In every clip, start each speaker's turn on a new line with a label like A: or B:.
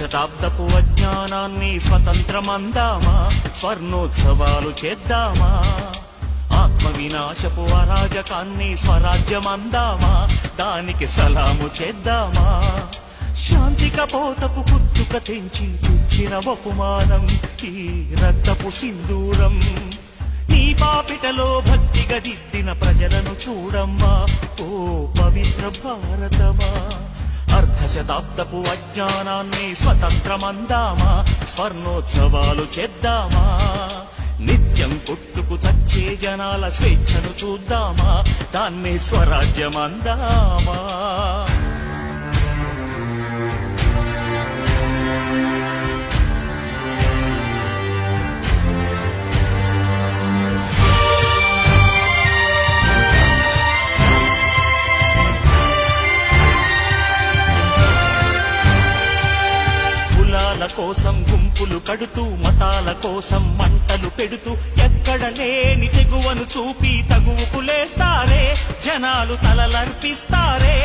A: శతాబ్దపు అజ్ఞానాన్ని స్వతంత్రమందామా, స్వర్ణోత్సవాలు చేద్దామా. ఆత్మ వినాశపు అరాజకాన్ని స్వరాజ్యమందామా, దానికి సలాము చేద్దామా. శాంతి కపోతకు కుత్తుక తెంచి తెచ్చిన బహుమానం ఈ రక్తపు సింధూరం. నీ పాపిటలో భక్తిగా దిద్దిన ప్రజలను చూడమ్మా, ఓ పవిత్ర భారతమా. అర్ధ శతాబ్దపు అజ్ఞానాన్ని స్వతంత్రమందామా, స్వర్ణోత్సవాలు చేద్దామా. నిత్యం కొట్టుకు చచ్చే జనాల స్వేచ్ఛను చూద్దామా, దాన్ని స్వరాజ్యమందామా. కోసం గుంపులు కడుతూ, మతాల కోసం మంటలు పెడుతూ, ఎక్కడ లేని తెగువను చూపి తగువుకు లేస్తారే, జనాలు తలలర్పిస్తారే.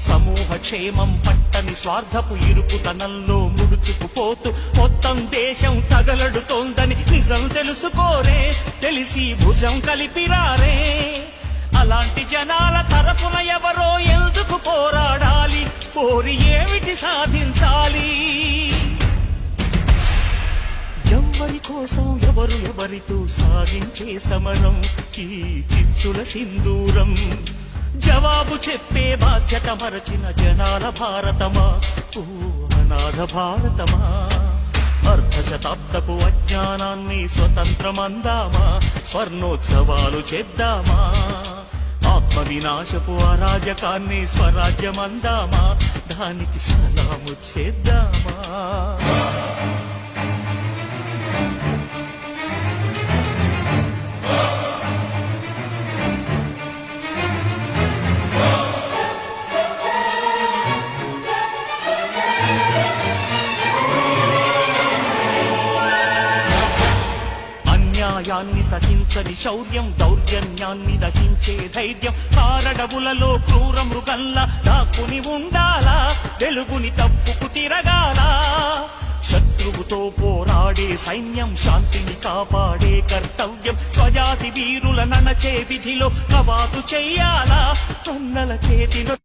A: సమూహ క్షేమం పట్టని స్వార్థపు ఇరుకుతనంలో ముడుచుకుపోతూ మొత్తం దేశం తగలడుతోందని నిజం తెలుసుకోరే, తెలిసి భుజం కలిపిరారే. అలాంటి జనాల తరఫున ఎవరో ఎందుకు పోరాడాలి, కోరి ఏమిటి సాధించాలి. ఎవరి కోసం ఎవరు ఎవరితో సాగించే సమరం ఈ చిచ్చుల సింధూరం. జవాబు చెప్పే బాధ్యత మరచిన జనాల భారతమా, ఓ అనాథ భారతమా. అర్ధ శతాబ్దపు అజ్ఞానాన్ని స్వతంత్రమందామా, స్వర్ణోత్సవాలు చేద్దామా. ఆత్మ వినాశపు అరాజకాన్ని స్వరాజ్యమందామా, దానికి సలాము చేద్దామా. న్యాయాన్ని సహించని శౌర్యం, దౌర్జన్యాన్ని దహించే ధైర్యం, కారడవులలో క్రూర మృగల్లా దాక్కుని ఉండాలా, వెలుగుని తప్పుకు తిరగాలా. శత్రువుతో పోరాడే సైన్యం, శాంతిని కాపాడే కర్తవ్యం, స్వజాతి వీరుల ననచే విధిలో కవాతు చెయ్యాలా. అన్నల చేతిలో